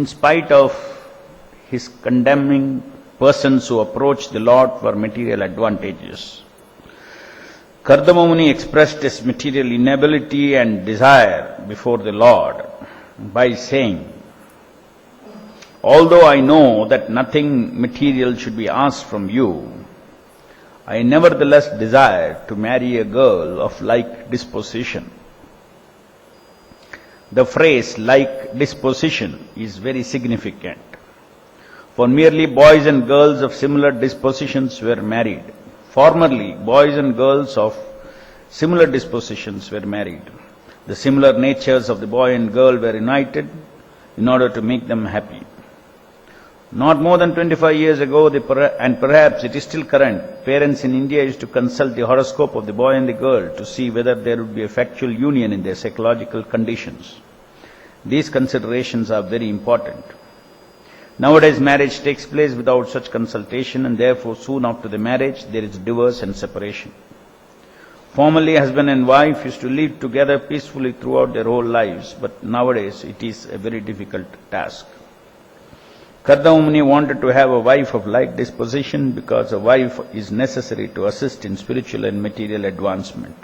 in spite of his condemning persons who approach the Lord for material advantages. Kardama Muni expressed his material inability and desire before the Lord by saying, "Although I know that nothing material should be asked from you, I nevertheless desire to marry a girl of like disposition." The phrase "like disposition" is very significant, for merely boys and girls of similar dispositions were married. Formerly, boys and girls of similar dispositions were married. The similar natures of the boy and girl were united in order to make them happy. Not more than 25 years ago, and perhaps it is still current, parents in India used to consult the horoscope of the boy and the girl to see whether there would be a factual union in their psychological conditions. These considerations are very important. Nowadays, marriage takes place without such consultation, and therefore soon after the marriage there is divorce and separation. Formerly, husband and wife used to live together peacefully throughout their whole lives, but nowadays it is a very difficult task. Kardama Muni wanted to have a wife of like disposition because a wife is necessary to assist in spiritual and material advancement.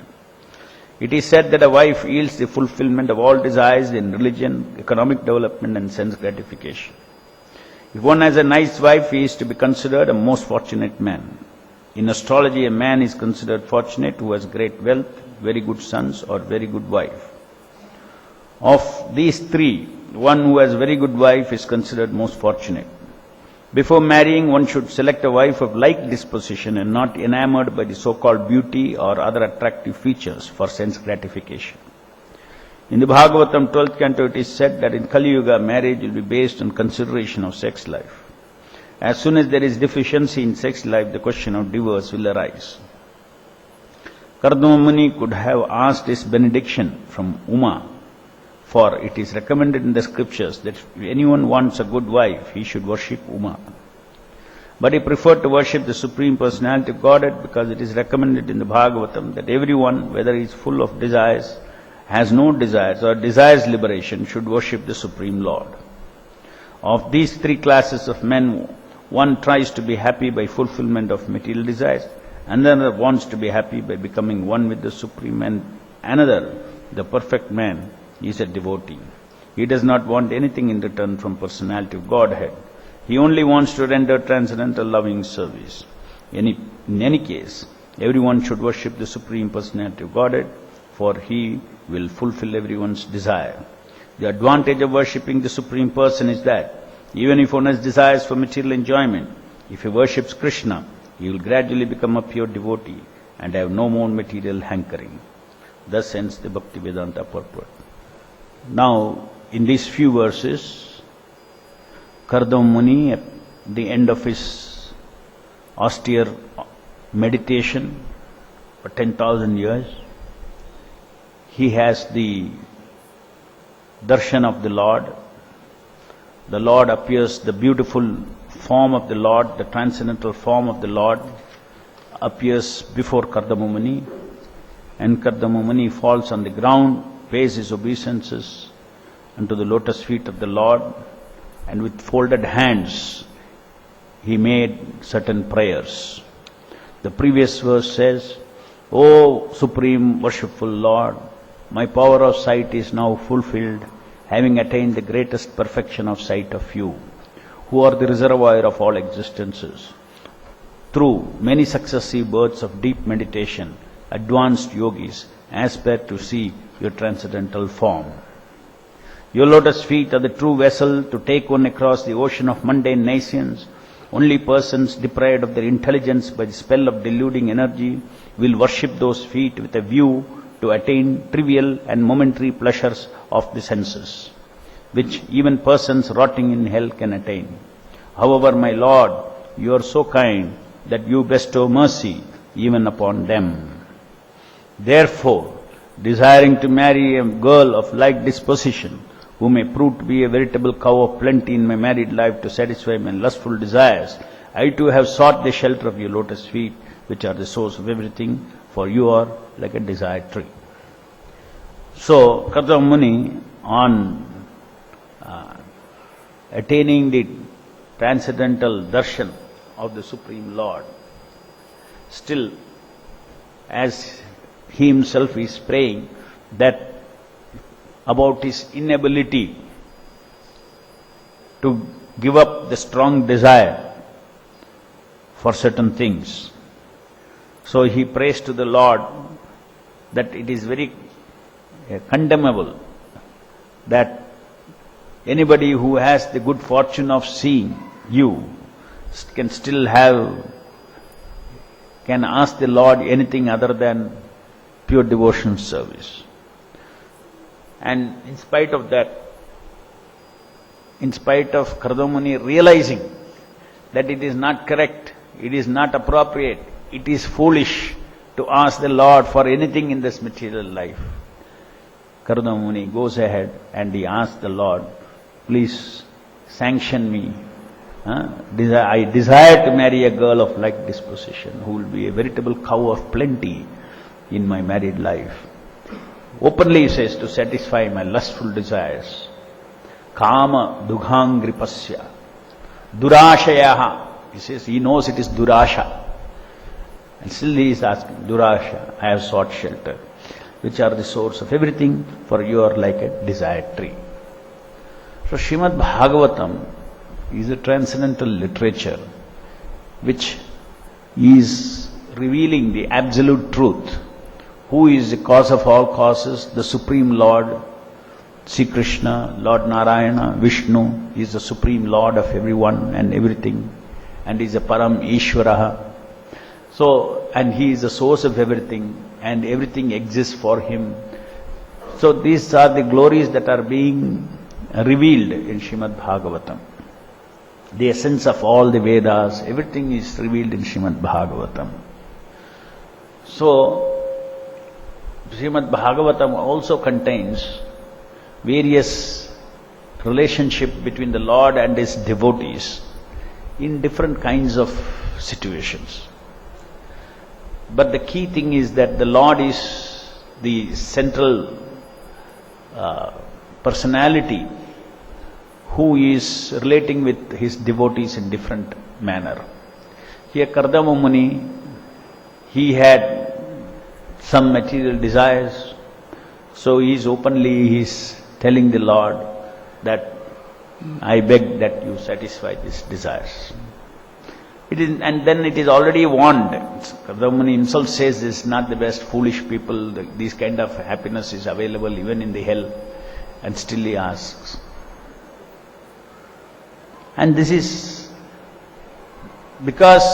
It is said that a wife yields the fulfillment of all desires in religion, economic development and sense gratification. If one has a nice wife, he is to be considered a most fortunate man. In astrology, a man is considered fortunate who has great wealth, very good sons or very good wife. Of these three, one who has very good wife is considered most fortunate. Before marrying, one should select a wife of like disposition and not enamored by the so-called beauty or other attractive features for sense gratification. In the Bhagavatam 12th canto, it is said that in Kali Yuga, marriage will be based on consideration of sex life. As soon as there is deficiency in sex life, the question of divorce will arise. Kardama Muni could have asked his benediction from Uma, for it is recommended in the scriptures that if anyone wants a good wife, he should worship Uma. But he preferred to worship the Supreme Personality of Godhead because it is recommended in the Bhagavatam that everyone, whether he is full of desires, has no desires or desires liberation, should worship the Supreme Lord. Of these three classes of men, one tries to be happy by fulfillment of material desires, another wants to be happy by becoming one with the Supreme, and another, the perfect man, is a devotee. He does not want anything in return from Personality of Godhead. He only wants to render transcendental loving service. In any case, everyone should worship the Supreme Personality of Godhead, for he will fulfill everyone's desire. The advantage of worshipping the Supreme Person is that even if one has desires for material enjoyment, if he worships Krishna, he will gradually become a pure devotee and have no more material hankering. Thus ends the Bhaktivedanta purport. Now, in these few verses, Kardama Muni, at the end of his austere meditation for 10,000 years, he has the darshan of the Lord. The Lord appears, the beautiful form of the Lord, the transcendental form of the Lord appears before Kardama Muni, and Kardama Muni falls on the ground, pays his obeisances unto the lotus feet of the Lord, and with folded hands he made certain prayers. The previous verse says, "O Supreme Worshipful Lord, my power of sight is now fulfilled, having attained the greatest perfection of sight of you, who are the reservoir of all existences. Through many successive births of deep meditation, advanced yogis aspire to see your transcendental form. Your lotus feet are the true vessel to take one across the ocean of mundane nations. Only persons deprived of their intelligence by the spell of deluding energy will worship those feet with a view to attain trivial and momentary pleasures of the senses, which even persons rotting in hell can attain. However, my Lord, you are so kind that you bestow mercy even upon them. Therefore, desiring to marry a girl of like disposition, who may prove to be a veritable cow of plenty in my married life to satisfy my lustful desires, I too have sought the shelter of your lotus feet, which are the source of everything, for you are like a desired tree." So, Kardama Muni, on attaining the transcendental darshan of the Supreme Lord, still, as he himself is praying that about his inability to give up the strong desire for certain things. So he prays to the Lord that it is very condemnable that anybody who has the good fortune of seeing you can ask the Lord anything other than pure devotion service. And in spite of that, in spite of Kardamuni realizing that it is not correct, it is not appropriate, it is foolish to ask the Lord for anything in this material life, Kardamuni goes ahead and he asks the Lord, please sanction me. I desire to marry a girl of like disposition who will be a veritable cow of plenty in my married life. Openly he says, to satisfy my lustful desires. Kama dughangripasya durashayaha. He says he knows it is durasha. And still he is asking, durasha, I have sought shelter, which are the source of everything, for you are like a desired tree. So Srimad Bhagavatam is a transcendental literature which is revealing the absolute truth. Who is the cause of all causes? The Supreme Lord, Sri Krishna, Lord Narayana, Vishnu is the Supreme Lord of everyone and everything, and is a Param Ishvaraha. So, and he is the source of everything, and everything exists for him. So these are the glories that are being revealed in Srimad Bhagavatam. The essence of all the Vedas, everything is revealed in Srimad Bhagavatam. So, Srimad Bhagavatam also contains various relationship between the Lord and his devotees in different kinds of situations. But the key thing is that the Lord is the central personality who is relating with his devotees in different manner. Here Kardama Muni, he had some material desires, so he is telling the Lord that I beg that you satisfy these desires. And then it is already warned. Kardama Muni himself says this is not the best, foolish people, this kind of happiness is available even in the hell, and still he asks. And this is because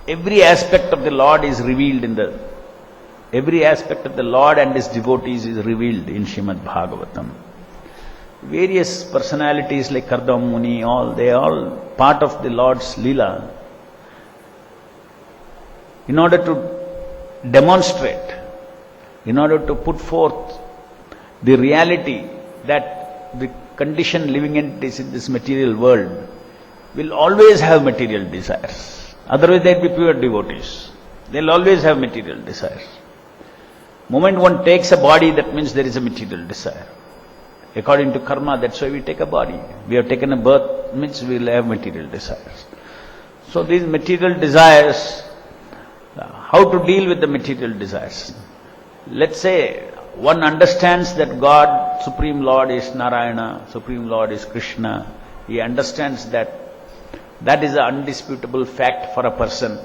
every aspect of the Lord is revealed every aspect of the Lord and his devotees is revealed in Srimad Bhagavatam. Various personalities like Kardama Muni, they are all part of the Lord's Leela. In order to demonstrate, in order to put forth the reality that the conditioned living entities in this material world will always have material desires. Otherwise they'll be pure devotees. They'll always have material desires. Moment one takes a body, that means there is a material desire. According to karma, that's why we take a body. We have taken a birth, means we will have material desires. So these material desires, how to deal with the material desires? Let's say one understands that God, Supreme Lord is Narayana, Supreme Lord is Krishna. He understands that that is an undisputable fact for a person.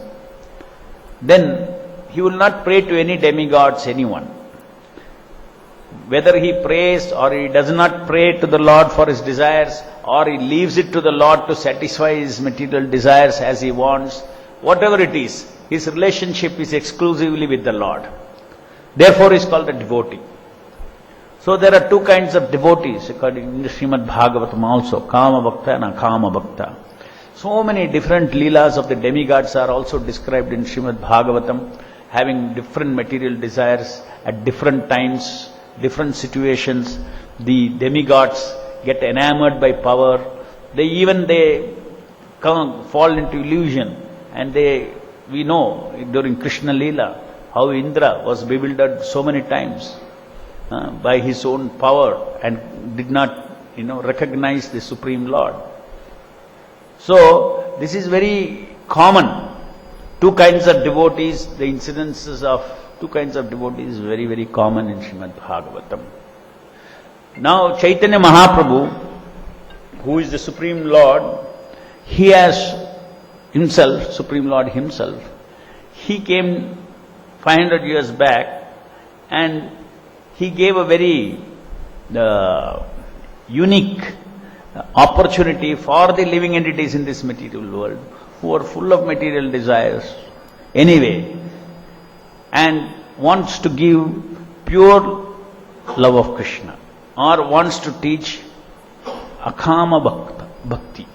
Then he will not pray to any demigods, anyone. Whether he prays or he does not pray to the Lord for his desires, or he leaves it to the Lord to satisfy his material desires as he wants, whatever it is, his relationship is exclusively with the Lord. Therefore he is called a devotee. So there are two kinds of devotees according to Srimad Bhagavatam also, Kama Bhakta and Akama Bhakta. So many different leelas of the demigods are also described in Srimad Bhagavatam, having different material desires at different times, different situations. The demigods get enamored by power. They fall into illusion, and we know during Krishna Leela how Indra was bewildered so many times by his own power and did not recognize the Supreme Lord. So, this is very common. Two kinds of devotees, the incidences of two kinds of devotees is very, very common in Srimad Bhagavatam. Now, Chaitanya Mahaprabhu, who is the Supreme Lord, he has himself, Supreme Lord himself, he came 500 years back and he gave a very unique opportunity for the living entities in this material world who are full of material desires anyway and wants to give pure love of Krishna or wants to teach akama bhakti,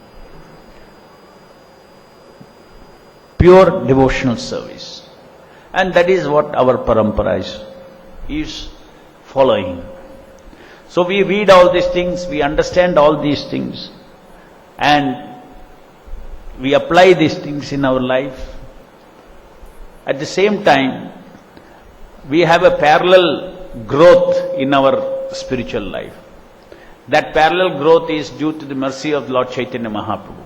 pure devotional service. And that is what our parampara is following. So we read all these things, we understand all these things, and we apply these things in our life. At the same time, we have a parallel growth in our spiritual life. That parallel growth is due to the mercy of Lord Chaitanya Mahaprabhu.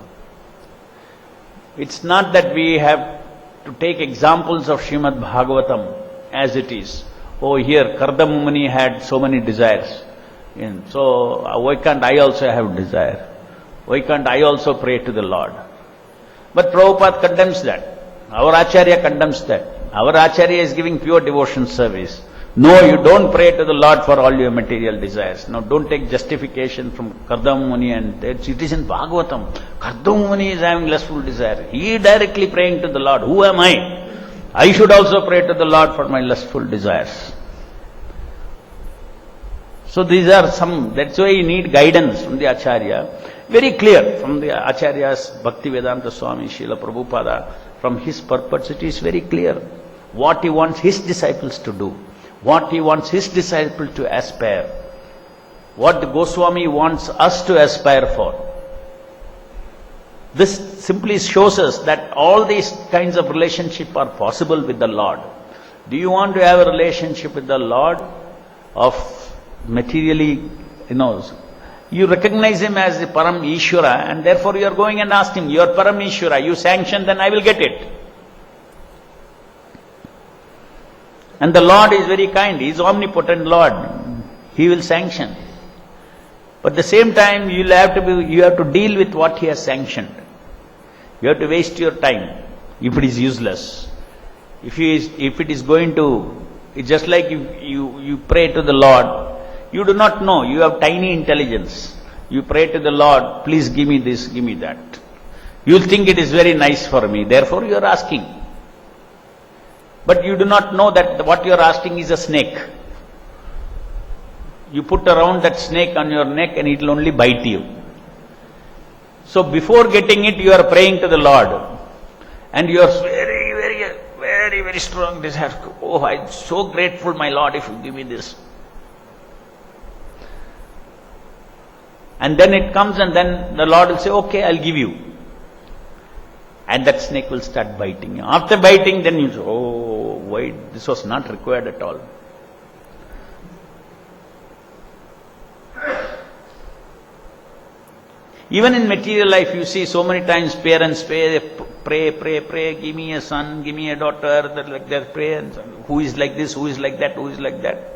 It's not that we have to take examples of Srimad Bhagavatam as it is. Oh, here Kardama Muni had so many desires. And so, why can't I also have desire? Why can't I also pray to the Lord? But Prabhupada condemns that. Our Acharya condemns that. Our Acharya is giving pure devotion service. No, you don't pray to the Lord for all your material desires. Now, don't take justification from Kardama Muni and it is in Bhagavatam. Kardama Muni is having lustful desire. He is directly praying to the Lord. Who am I? I should also pray to the Lord for my lustful desires. So these are some, that's why you need guidance from the Acharya. Very clear from the Acharyas, Bhaktivedanta Swami, Srila Prabhupada, from his purpose it is very clear what he wants his disciples to do, what he wants his disciple to aspire, what the Goswami wants us to aspire for. This simply shows us that all these kinds of relationship are possible with the Lord. Do you want to have a relationship with the Lord of materially, you recognize him as the Param Ishvara and therefore you are going and ask him, you are Param Ishvara, you sanction, then I will get it. And the Lord is very kind, he is omnipotent Lord, he will sanction. But at the same time, you have to deal with what he has sanctioned. You have to waste your time if it is useless. If it is going to, it's just like you pray to the Lord. You do not know, you have tiny intelligence. You pray to the Lord, please give me this, give me that. You think it is very nice for me, therefore you are asking. But you do not know that what you are asking is a snake. You put around that snake on your neck and it will only bite you. So before getting it, you are praying to the Lord. And you are very strong desire. Oh, I am so grateful, my Lord, if you give me this. And then it comes and then the Lord will say, okay, I'll give you. And that snake will start biting you. After biting, then you say, oh, why, this was not required at all. Even in material life, you see so many times parents pray, give me a son, give me a daughter, like that, pray, and who is like this, who is like that, who is like that.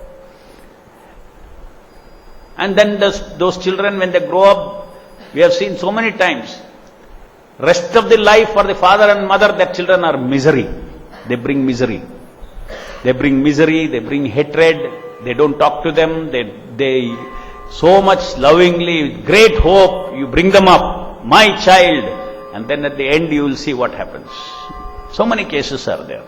And then those children, when they grow up, we have seen so many times, rest of the life for the father and mother, their children are misery. They bring misery. They bring misery, they bring hatred, they don't talk to them, they so much lovingly, with great hope, you bring them up, my child, and then at the end you will see what happens. So many cases are there.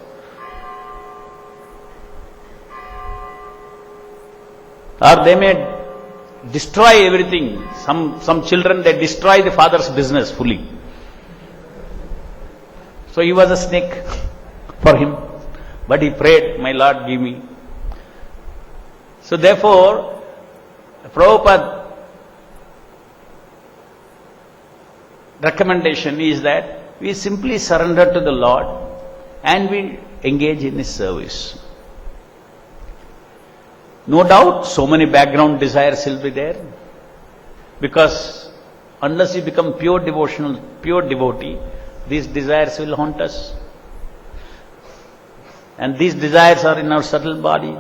Or they may destroy everything. Some children, they destroy the father's business fully. So he was a snake for him, but he prayed, my Lord, give me. So therefore, Prabhupada recommendation is that we simply surrender to the Lord and we engage in His service. No doubt, so many background desires will be there. Because unless you become pure devotional, pure devotee, these desires will haunt us. And these desires are in our subtle body.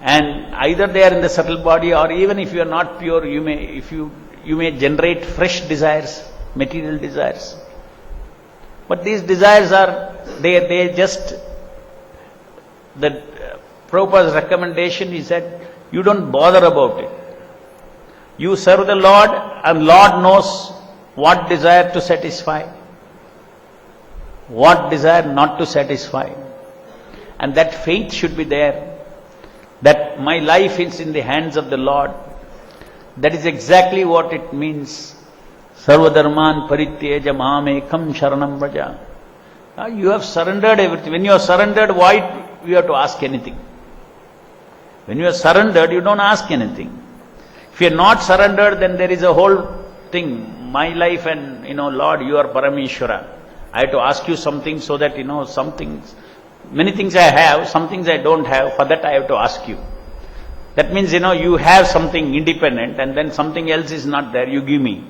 And either they are in the subtle body, or even if you are not pure, you may generate fresh desires, material desires. But these desires are, they just, the Prabhupada's recommendation is that you don't bother about it. You serve the Lord, and Lord knows what desire to satisfy, what desire not to satisfy. And that faith should be there, that my life is in the hands of the Lord. That is exactly what it means. Sarvadharman parityeja mamekam sharanam vraja. You have surrendered everything. When you are surrendered, why you have to ask anything? When you are surrendered, you don't ask anything. If you are not surrendered, then there is a whole thing. My life and, Lord, you are Parameshwara. I have to ask you something so that, some things, many things I have, some things I don't have, for that I have to ask you. That means, you have something independent and then something else is not there, you give me.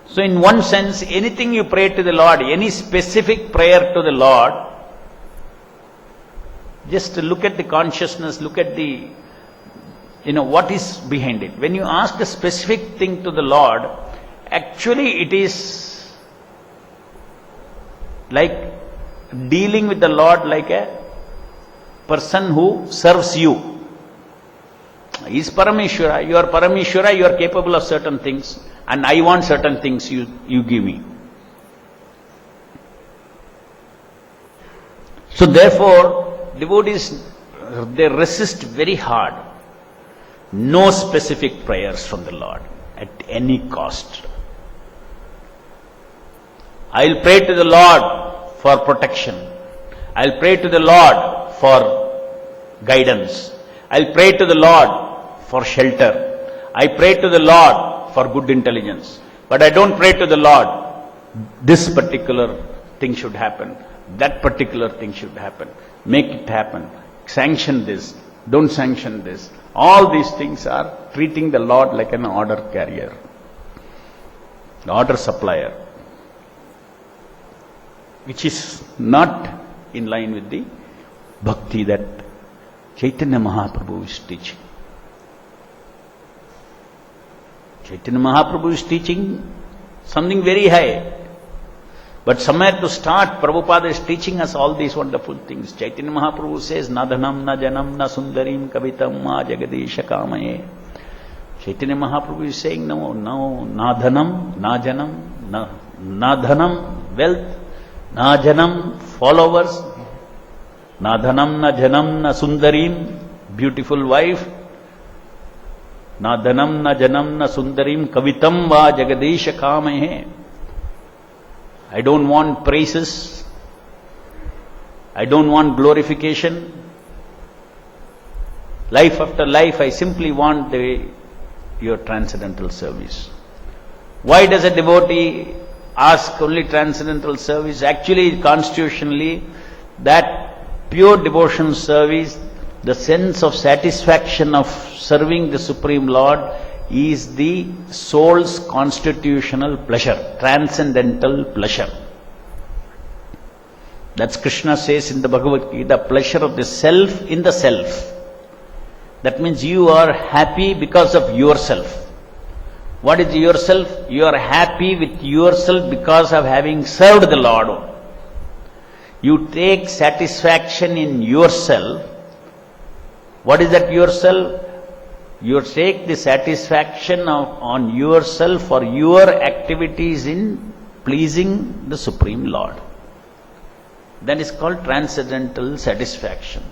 So in one sense, anything you pray to the Lord, any specific prayer to the Lord, just look at the consciousness, look at the, what is behind it. When you ask a specific thing to the Lord, actually it is like dealing with the Lord like a person who serves you. He is Parameshwara, you are Parameshwara, you are capable of certain things, and I want certain things, you give me. So therefore, devotees, they resist very hard. No specific prayers from the Lord at any cost. I'll pray to the Lord for protection. I'll pray to the Lord for guidance. I'll pray to the Lord for shelter. I pray to the Lord for good intelligence. But I don't pray to the Lord, this particular thing should happen, that particular thing should happen, make it happen, sanction this, don't sanction this. All these things are treating the Lord like an order carrier, the order supplier, which is not in line with the bhakti that Chaitanya Mahaprabhu is teaching. Chaitanya Mahaprabhu is teaching something very high. But somewhere to start, Prabhupada is teaching us all these wonderful things. Chaitanya Mahaprabhu says, na dhanam, na janam, na sundarim, kavitam, ma jagadesha kamaye. Chaitanya Mahaprabhu is saying, no, na dhanam, na janam, na dhanam, wealth, na janam, followers, na dhanam, na janam, na sundarim, beautiful wife, na dhanam, na janam, na sundarim, kavitam, va jagadesha kamaye. I don't want praises. I don't want glorification. Life after life, I simply want your transcendental service. Why does a devotee ask only transcendental service? Actually, constitutionally, that pure devotion service, the sense of satisfaction of serving the Supreme Lord, is the soul's constitutional pleasure, transcendental pleasure. That's Krishna says in the Bhagavad Gita, the pleasure of the self in the self. That means you are happy because of yourself. What is yourself? You are happy with yourself because of having served the Lord. You take satisfaction in yourself. What is that yourself? You take the satisfaction on yourself for your activities in pleasing the Supreme Lord. That is called transcendental satisfaction.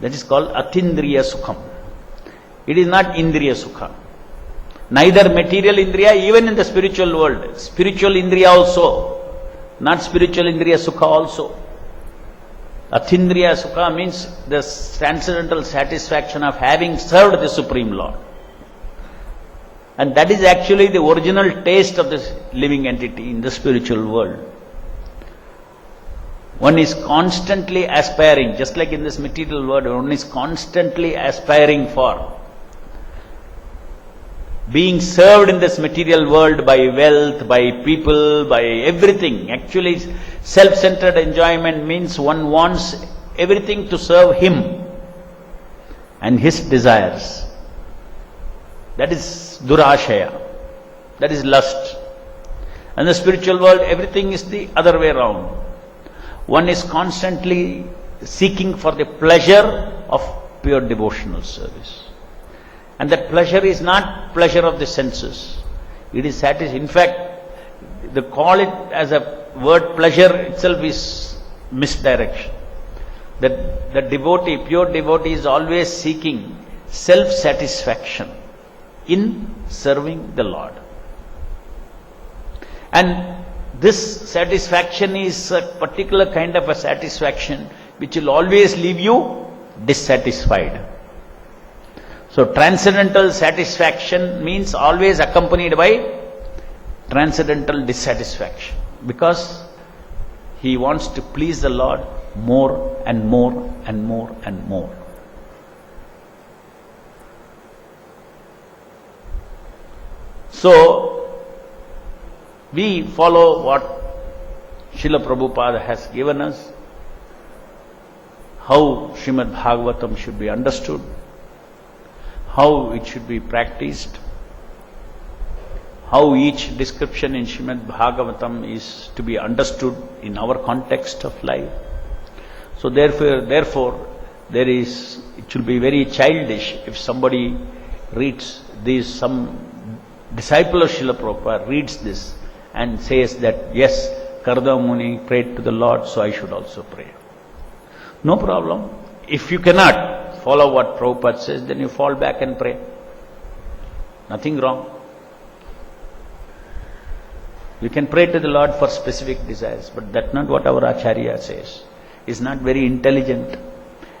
That is called atindriya sukham. It is not indriya sukha. Neither material indriya, even in the spiritual world. Spiritual indriya also, not spiritual indriya sukha also. Atindriya sukha means the transcendental satisfaction of having served the Supreme Lord. And that is actually the original taste of this living entity in the spiritual world. One is constantly aspiring, just like in this material world, one is constantly aspiring for being served in this material world by wealth, by people, by everything. Actually, self-centered enjoyment means one wants everything to serve him and his desires. That is durashaya. That is lust. And the spiritual world, everything is the other way around. One is constantly seeking for the pleasure of pure devotional service. And that pleasure is not pleasure of the senses. It is satisfaction. In fact, they call it as a word pleasure itself is misdirection. The devotee, pure devotee is always seeking self-satisfaction in serving the Lord. And this satisfaction is a particular kind of a satisfaction which will always leave you dissatisfied. So transcendental satisfaction means always accompanied by transcendental dissatisfaction, because he wants to please the Lord more and more and more and more. So we follow what Srila Prabhupada has given us, how Srimad Bhagavatam should be understood, how it should be practiced, how each description in Srimad Bhagavatam is to be understood in our context of life. So therefore, it should be very childish if somebody reads this, some disciple of Srila Prabhupada reads this and says that, yes, Karda Muni prayed to the Lord, so I should also pray. No problem. If you cannot follow what Prabhupada says, then you fall back and pray. Nothing wrong. You can pray to the Lord for specific desires, but that's not what our Acharya says. It's not very intelligent.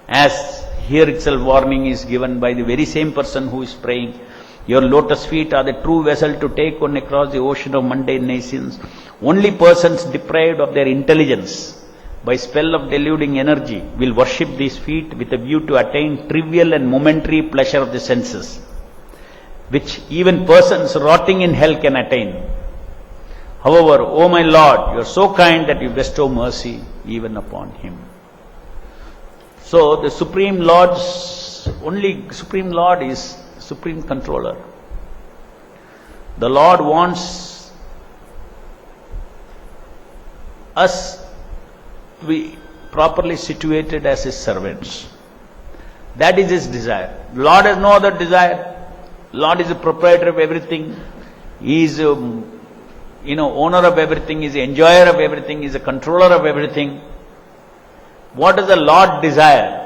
As here itself warning is given by the very same person who is praying, your lotus feet are the true vessel to take one across the ocean of mundane nations. Only persons deprived of their intelligence by spell of deluding energy will worship these feet with a view to attain trivial and momentary pleasure of the senses, which even persons rotting in hell can attain. However, O my Lord, you are so kind that you bestow mercy even upon him. So the Supreme Lord is Supreme Controller. The Lord wants us to be properly situated as his servants. That is his desire. The Lord has no other desire. The Lord is the proprietor of everything. He is owner of everything, is the enjoyer of everything, is the controller of everything. What does the Lord desire?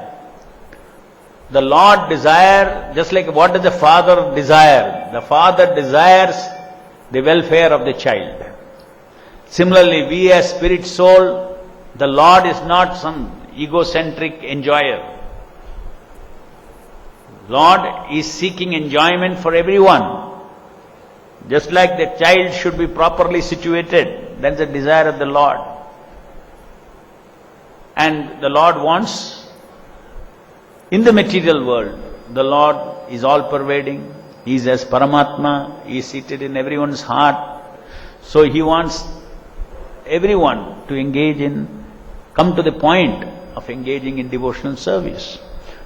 The Lord desire, just like what does the father desire? The father desires the welfare of the child. Similarly, we as spirit soul, the Lord is not some egocentric enjoyer. Lord is seeking enjoyment for everyone. Just like the child should be properly situated, that's the desire of the Lord. And the Lord wants, in the material world, the Lord is all-pervading. He is as Paramatma. He is seated in everyone's heart. So He wants everyone to come to the point of engaging in devotional service.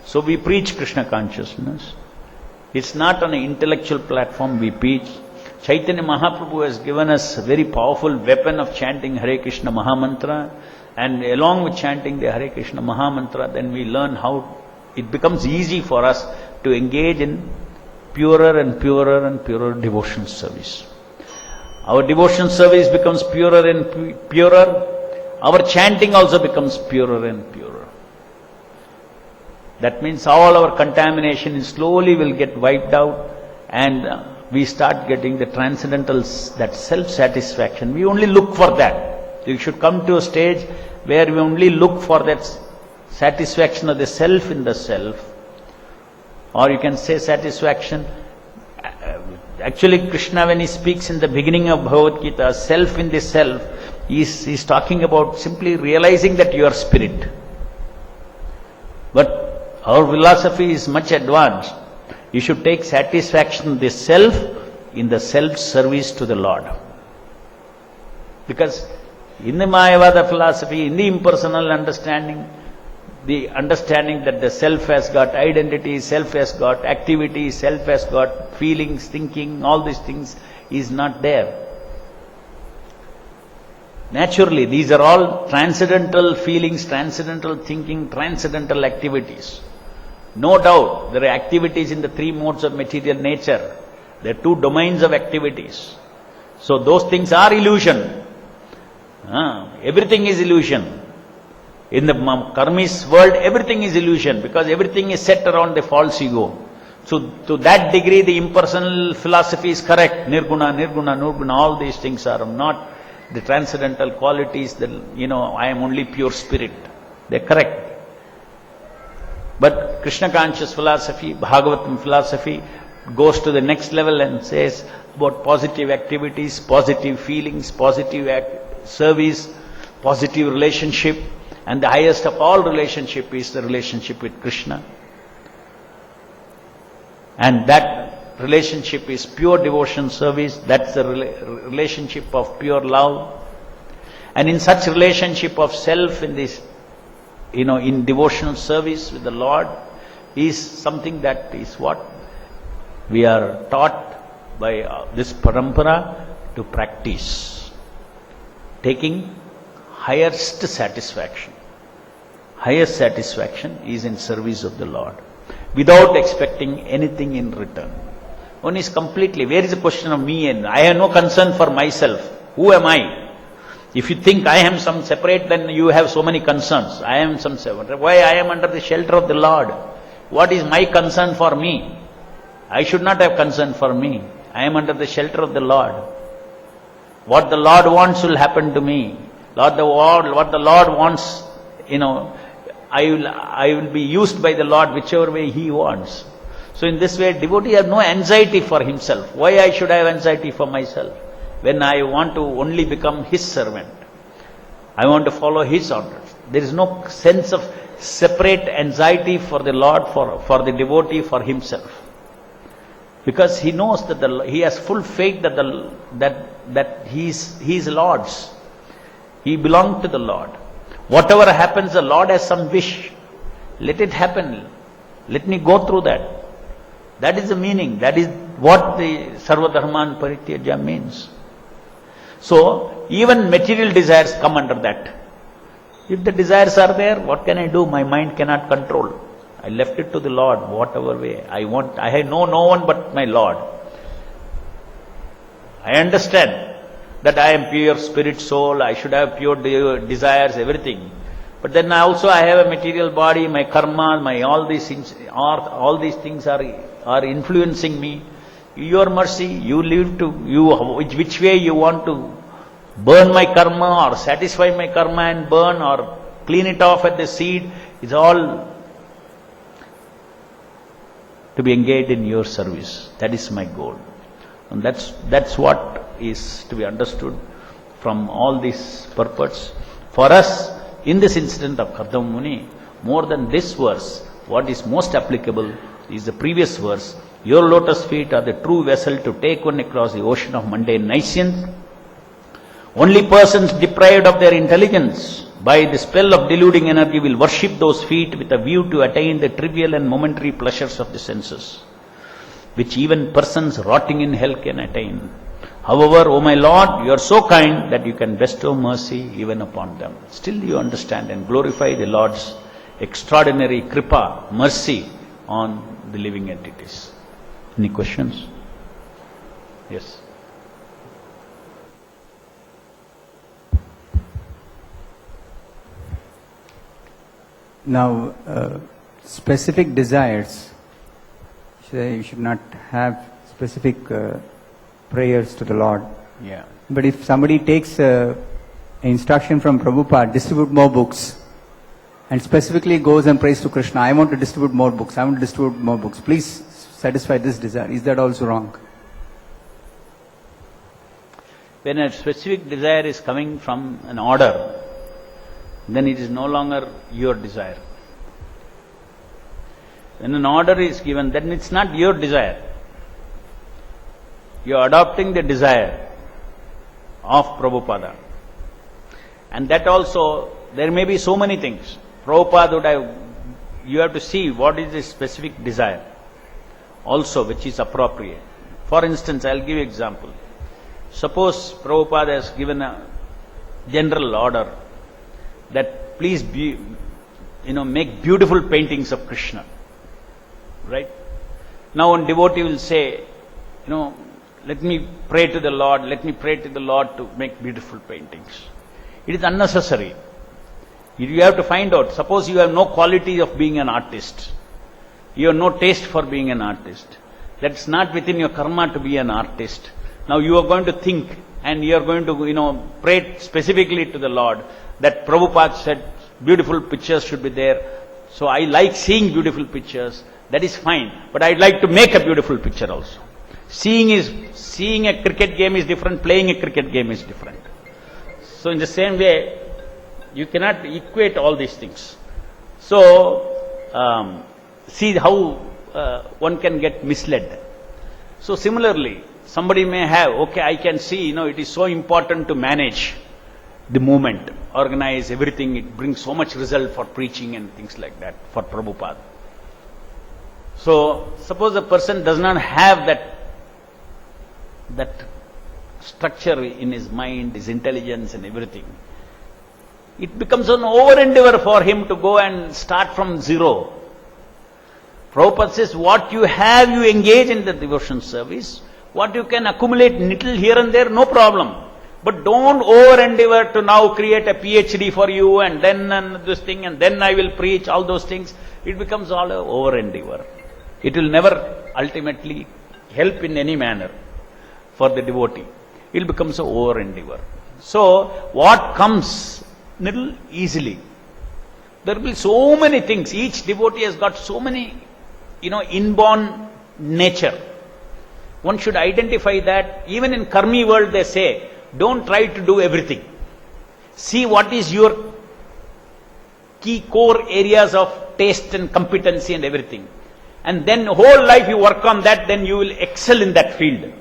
So we preach Krishna consciousness. It's not on an intellectual platform we preach. Chaitanya Mahaprabhu has given us a very powerful weapon of chanting Hare Krishna Mahamantra, and along with chanting the Hare Krishna Mahamantra, then we learn how it becomes easy for us to engage in purer and purer and purer devotional service. Our devotional service becomes purer and purer. Our chanting also becomes purer and purer. That means all our contamination slowly will get wiped out, and we start getting the transcendental, that self-satisfaction. We only look for that. You should come to a stage where we only look for that satisfaction of the self in the self. Or you can say satisfaction. Actually, Krishna, when he speaks in the beginning of Bhagavad Gita, self in the self, He's talking about simply realizing that you are spirit. But our philosophy is much advanced. You should take satisfaction in the self, in the self-service to the Lord. Because in the Mayavada philosophy, in the impersonal understanding, the understanding that the self has got identity, self has got activity, self has got feelings, thinking, all these things is not there. Naturally, these are all transcendental feelings, transcendental thinking, transcendental activities. No doubt, there are activities in the three modes of material nature. There are two domains of activities. So those things are illusion. Everything is illusion. In the karmis world, everything is illusion because everything is set around the false ego. So to that degree, the impersonal philosophy is correct. Nirguna, nirguna, nirguna, all these things are not the transcendental qualities that, I am only pure spirit. They're correct. But Krishna conscious philosophy, Bhagavatam philosophy goes to the next level and says about positive activities, positive feelings, positive service, positive relationship. And the highest of all relationship is the relationship with Krishna. And that relationship is pure devotion service. That's the relationship of pure love. And in such relationship of self, in this, in devotional service with the Lord, is something that is what we are taught by this parampara to practice. Taking highest satisfaction. Highest satisfaction is in service of the Lord, without expecting anything in return. One is completely, where is the question of me and I have no concern for myself. Who am I? If you think I am some separate, then you have so many concerns. I am some separate. Why I am under the shelter of the Lord? What is my concern for me? I should not have concern for me. I am under the shelter of the Lord. What the Lord wants will happen to me. What the Lord wants, I will be used by the Lord whichever way He wants. So in this way, devotee has no anxiety for himself. Why I should have anxiety for myself? When I want to only become His servant. I want to follow His orders. There is no sense of separate anxiety for the Lord, for the devotee, for himself. Because he knows that he has full faith that he is Lord's. He belongs to the Lord. Whatever happens, the Lord has some wish. Let it happen. Let me go through that. That is the meaning. That is what the Sarva Dharman Parityaja means. So, even material desires come under that. If the desires are there, what can I do? My mind cannot control. I left it to the Lord, whatever way I want. I know no one but my Lord. I understand that I am pure spirit soul, I should have pure desires, everything. But then I have a material body, my karma, all these things are influencing me. Your mercy, you live to which way you want to burn my karma or satisfy my karma and burn or clean it off at the seed, is all to be engaged in your service. That is my goal. And that's what is to be understood from all these purports. For us, in this incident of Kardama Muni, more than this verse, what is most applicable is the previous verse. Your lotus feet are the true vessel to take one across the ocean of mundane nescience. Only persons deprived of their intelligence by the spell of deluding energy will worship those feet with a view to attain the trivial and momentary pleasures of the senses, which even persons rotting in hell can attain. However, O my Lord, you are so kind that you can bestow mercy even upon them. Still you understand and glorify the Lord's extraordinary kripa, mercy on the living entities. Any questions? Yes. Now, specific desires, you should not have specific prayers to the Lord. Yeah. But if somebody takes instruction from Prabhupada, distribute more books, and specifically goes and prays to Krishna, I want to distribute more books, I want to distribute more books, please satisfy this desire. Is that also wrong? When a specific desire is coming from an order, then it is no longer your desire. When an order is given, then it's not your desire. You are adopting the desire of Prabhupada. And that also, there may be so many things. Prabhupada would have, you have to see what is the specific desire also which is appropriate. For instance, I'll give you an example. Suppose Prabhupada has given a general order that please be, make beautiful paintings of Krishna. Right? Now one devotee will say, let me pray to the Lord to make beautiful paintings. It is unnecessary. You have to find out. Suppose you have no quality of being an artist. You have no taste for being an artist. That's not within your karma to be an artist. Now you are going to think and you are going to, pray specifically to the Lord that Prabhupada said beautiful pictures should be there. So I like seeing beautiful pictures. That is fine. But I'd like to make a beautiful picture also. Seeing a cricket game is different, playing a cricket game is different. So in the same way, you cannot equate all these things. So, see how one can get misled. So similarly, somebody may have, I can see, it is so important to manage the movement, organize everything, it brings so much result for preaching and things like that, for Prabhupada. So, suppose a person does not have that structure in his mind, his intelligence and everything, it becomes an over-endeavor for him to go and start from zero. Prabhupada says, what you have, you engage in the devotion service. What you can accumulate little here and there, no problem. But don't over-endeavor to now create a PhD for you and then this thing and then I will preach, all those things. It becomes all over-endeavor. It will never ultimately help in any manner for the devotee. It becomes an over-endeavor. So, what comes little easily. There will be so many things. Each devotee has got so many, inborn nature. One should identify that. Even in Karmi world they say, don't try to do everything. See what is your key core areas of taste and competency and everything. And then whole life you work on that, then you will excel in that field. In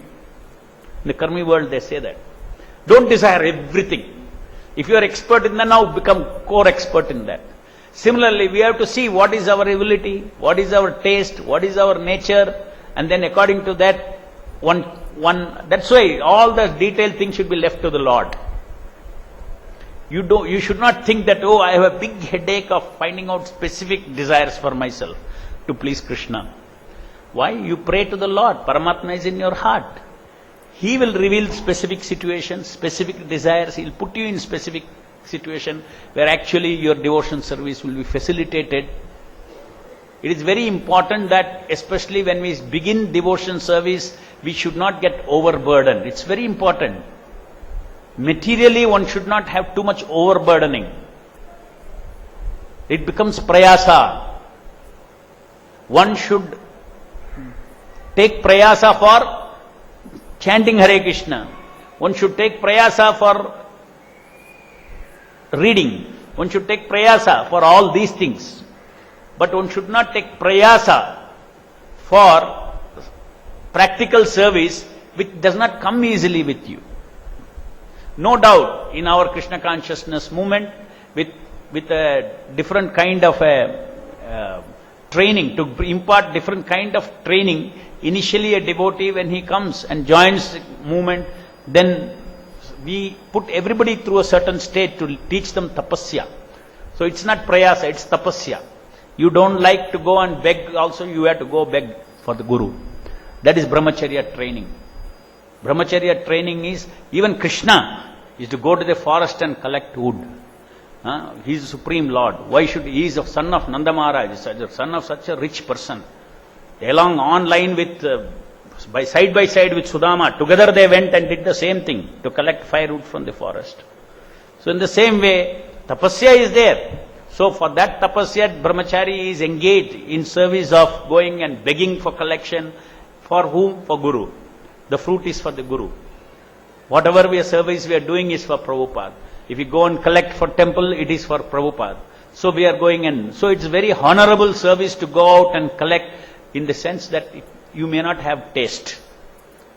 the Karmi world they say that. Don't desire everything. If you are expert in that, now become core expert in that. Similarly, we have to see what is our ability, what is our taste, what is our nature, and then according to that, that's why all the detailed things should be left to the Lord. You should not think that, I have a big headache of finding out specific desires for myself to please Krishna. Why? You pray to the Lord. Paramatma is in your heart. He will reveal specific situations, specific desires. He will put you in specific situation where actually your devotion service will be facilitated. It is very important that especially when we begin devotion service, we should not get overburdened. It's very important. Materially, one should not have too much overburdening. It becomes prayasa. One should take prayasa for chanting Hare Krishna. One should take prayasa for reading. One should take prayasa for all these things. But one should not take prayasa for practical service which does not come easily with you. No doubt, in our Krishna consciousness movement, with a different kind of a training, to impart different kind of training, initially a devotee when he comes and joins the movement, then we put everybody through a certain state to teach them tapasya. So it's not prayasa, it's tapasya. You don't like to go and beg also, you have to go beg for the Guru. That is brahmacharya training. Brahmacharya training is, even Krishna is to go to the forest and collect wood. He is the Supreme Lord. Why should he is the son of Nanda Maharaj, son of such a rich person. Along online with, side by side with Sudama, together they went and did the same thing to collect firewood from the forest. So in the same way, tapasya is there. So for that tapasya, brahmachari is engaged in service of going and begging for collection. For whom? For Guru. The fruit is for the Guru. Whatever service we are doing is for Prabhupada. If we go and collect for temple, it is for Prabhupada. So we are going in. So it's very honorable service to go out and collect, in the sense that you may not have taste,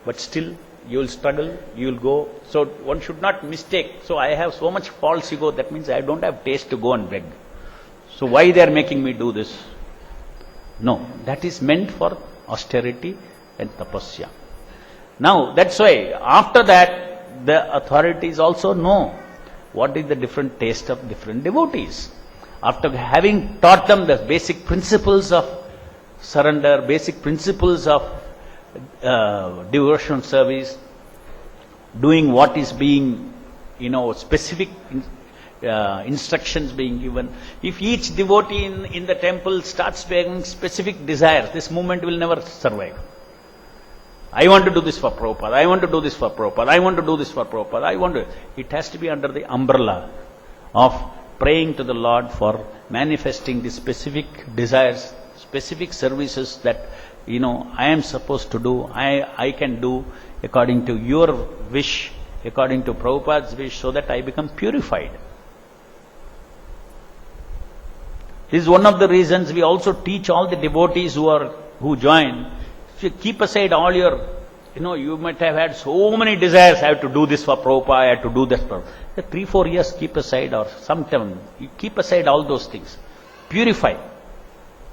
but still you will struggle, you will go. So one should not mistake. So I have so much false ego, that means I don't have taste to go and beg. So why they are making me do this? No, that is meant for austerity and tapasya. Now, that's why after that the authorities also know what is the different taste of different devotees. After having taught them the basic principles of surrender, basic principles of devotional service, doing what is being, specific instructions being given. If each devotee in the temple starts having specific desires, this movement will never survive. I want to do this for Prabhupada, I want to do this for Prabhupada, I want to do this for Prabhupada, It has to be under the umbrella of praying to the Lord for manifesting the specific desires, specific services that, I am supposed to do, I can do according to your wish, according to Prabhupada's wish, so that I become purified. This is one of the reasons we also teach all the devotees who join. So keep aside all your, you might have had so many desires, I have to do this for Prabhupada, I have to do that for 3-4 years, keep aside, or sometime, you keep aside all those things. Purify.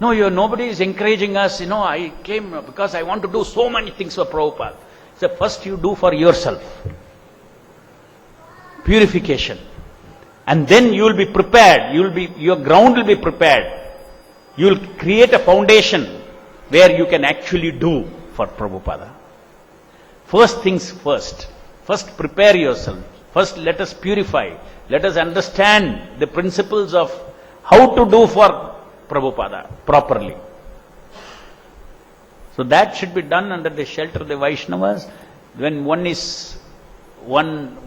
No, nobody is encouraging us, I came because I want to do so many things for Prabhupada. So first you do for yourself. Purification. And then you will be prepared, your ground will be prepared. You will create a foundation where you can actually do for Prabhupada. First things first. First prepare yourself. First let us purify. Let us understand the principles of how to do for Prabhupada properly. So that should be done under the shelter of the Vaishnavas. When one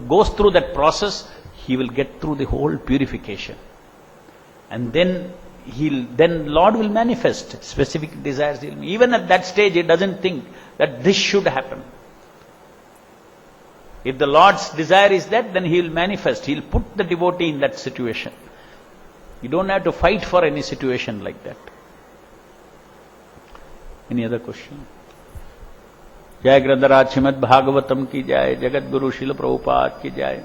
goes through that process, he will get through the whole purification. And then Lord will manifest specific desires. Even at that stage, he doesn't think that this should happen. If the Lord's desire is that, then he will manifest. He will put the devotee in that situation. You don't have to fight for any situation like that. Any other question? Jai Grandaraj Srimad Bhagavatam ki jai, Jagat Guru Srila Prabhupada ki jai.